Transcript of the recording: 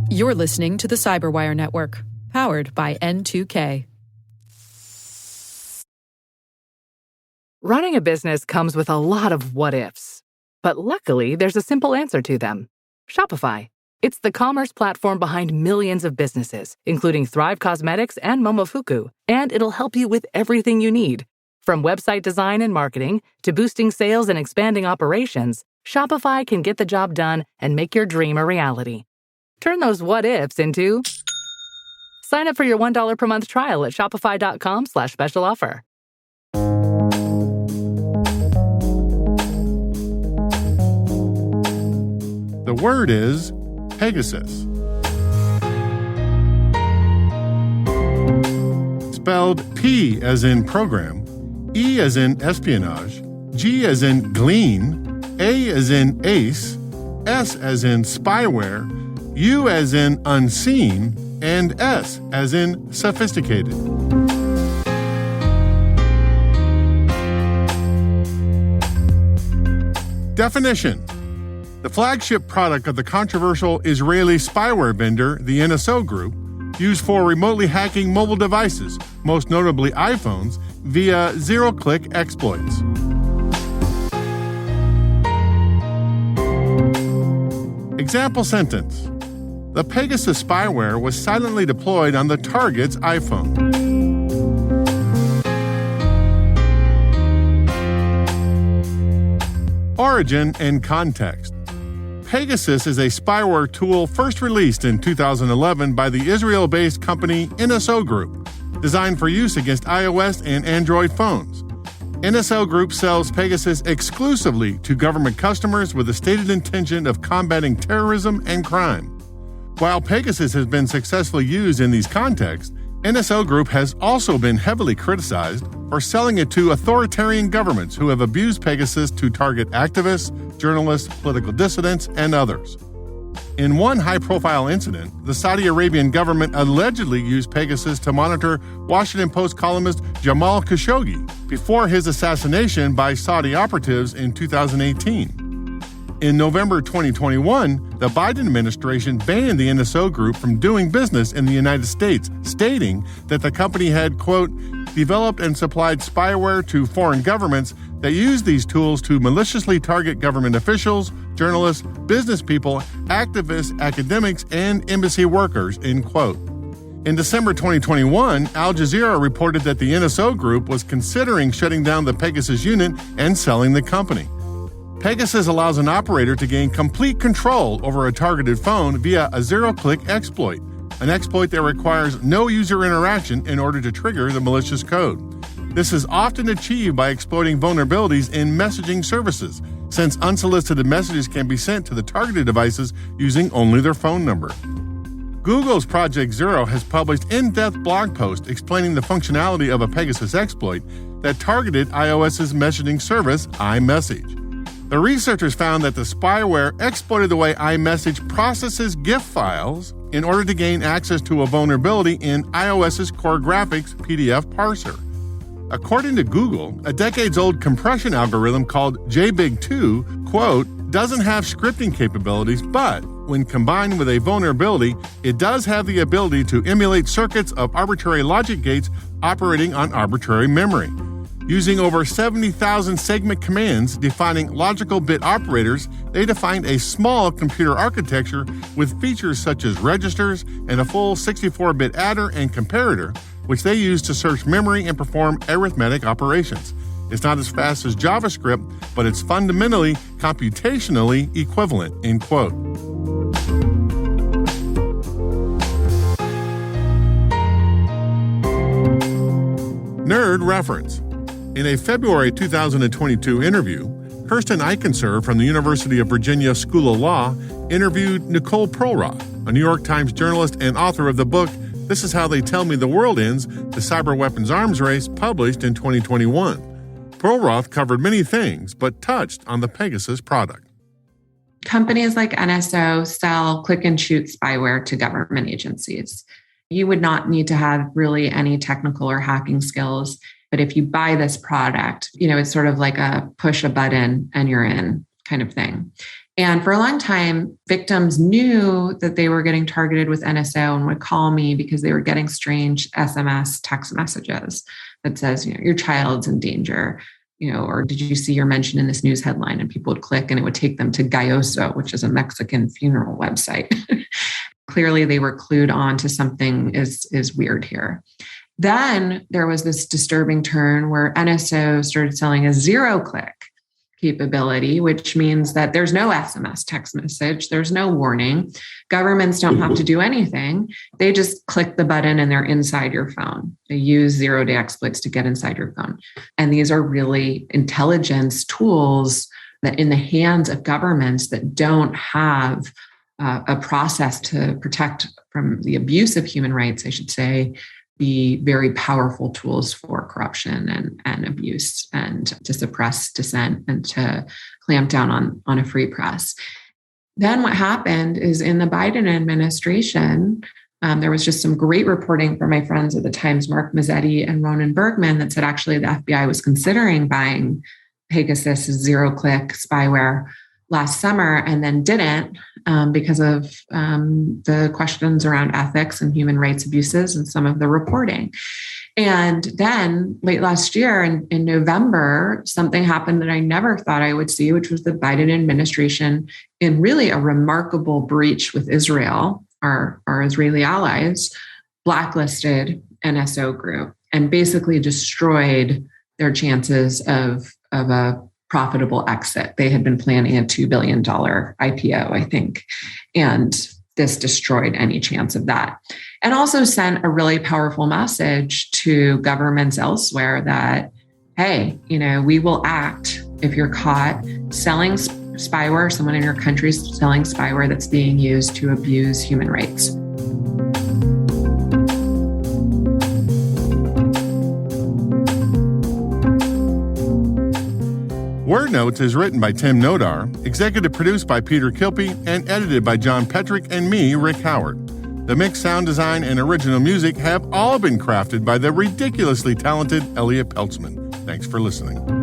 You're listening to the Cyberwire Network, powered by N2K. Running a business comes with a lot of what-ifs. But luckily, there's a simple answer to them. Shopify. It's the commerce platform behind millions of businesses, including Thrive Cosmetics and Momofuku, and it'll help you with everything you need. From website design and marketing to boosting sales and expanding operations, Shopify can get the job done and make your dream a reality. Turn those what-ifs into... Sign up for your $1 per month trial at shopify.com/special offer. The word is Pegasus. Spelled P as in program, E as in espionage, G as in glean, A as in ace, S as in spyware, U as in unseen, and S as in sophisticated. Definition. The flagship product of the controversial Israeli spyware vendor, the NSO Group, used for remotely hacking mobile devices, most notably iPhones, via zero-click exploits. Example sentence. The Pegasus spyware was silently deployed on the target's iPhone. Origin and context. Pegasus is a spyware tool first released in 2011 by the Israel-based company NSO Group, designed for use against iOS and Android phones. NSO Group sells Pegasus exclusively to government customers with the stated intention of combating terrorism and crime. While Pegasus has been successfully used in these contexts, NSO Group has also been heavily criticized for selling it to authoritarian governments who have abused Pegasus to target activists, journalists, political dissidents, and others. In one high-profile incident, the Saudi Arabian government allegedly used Pegasus to monitor Washington Post columnist Jamal Khashoggi before his assassination by Saudi operatives in 2018. In November 2021, the Biden administration banned the NSO Group from doing business in the United States, stating that the company had, quote, developed and supplied spyware to foreign governments that use these tools to maliciously target government officials, journalists, business people, activists, academics, and embassy workers, end quote. In December 2021, Al Jazeera reported that the NSO Group was considering shutting down the Pegasus unit and selling the company. Pegasus allows an operator to gain complete control over a targeted phone via a zero-click exploit, an exploit that requires no user interaction in order to trigger the malicious code. This is often achieved by exploiting vulnerabilities in messaging services, since unsolicited messages can be sent to the targeted devices using only their phone number. Google's Project Zero has published in-depth blog posts explaining the functionality of a Pegasus exploit that targeted iOS's messaging service, iMessage. The researchers found that the spyware exploited the way iMessage processes GIF files in order to gain access to a vulnerability in iOS's core graphics PDF parser. According to Google, a decades-old compression algorithm called JBig2, quote, doesn't have scripting capabilities, but when combined with a vulnerability, it does have the ability to emulate circuits of arbitrary logic gates operating on arbitrary memory. Using over 70,000 segment commands defining logical bit operators, they defined a small computer architecture with features such as registers and a full 64-bit adder and comparator, which they use to search memory and perform arithmetic operations. It's not as fast as JavaScript, but it's fundamentally computationally equivalent, end quote. Nerd reference. In a February 2022 interview, Kirsten Eichenser from the University of Virginia School of Law interviewed Nicole Perlroth, a New York Times journalist and author of the book This Is How They Tell Me the World Ends, The Cyber Weapons Arms Race, published in 2021. Perlroth covered many things, but touched on the Pegasus product. Companies like NSO sell click-and-shoot spyware to government agencies. You would not need to have really any technical or hacking skills. But if you buy this product, it's sort of like a push a button and you're in kind of thing. And for a long time, victims knew that they were getting targeted with NSO and would call me because they were getting strange SMS text messages that says, your child's in danger, or did you see your mention in this news headline? And people would click and it would take them to Gayoso, which is a Mexican funeral website. Clearly, they were clued on to something is weird here. Then there was this disturbing turn where NSO started selling a zero-click capability, which means that there's no SMS text message, there's no warning. Governments don't have to do anything. They just click the button and they're inside your phone. They use zero-day exploits to get inside your phone. And these are really intelligence tools that in the hands of governments that don't have a process to protect from the abuse of human rights, I should say, be very powerful tools for corruption and abuse and to suppress dissent and to clamp down on a free press. Then what happened is in the Biden administration, there was just some great reporting from my friends at the Times, Mark Mazzetti and Ronan Bergman, that said actually the FBI was considering buying Pegasus zero-click spyware last summer and then didn't because of the questions around ethics and human rights abuses and some of the reporting. And then late last year in November, something happened that I never thought I would see, which was the Biden administration, in really a remarkable breach with Israel, our Israeli allies, blacklisted NSO Group and basically destroyed their chances of a profitable exit. They had been planning a $2 billion IPO, I think, and this destroyed any chance of that. And also sent a really powerful message to governments elsewhere that, hey, we will act if you're caught selling spyware, someone in your country selling spyware that's being used to abuse human rights. Word Notes is written by Tim Nodar, executive produced by Peter Kilpie, and edited by John Petrick and me, Rick Howard. The mix, sound design, and original music have all been crafted by the ridiculously talented Elliot Peltzman. Thanks for listening.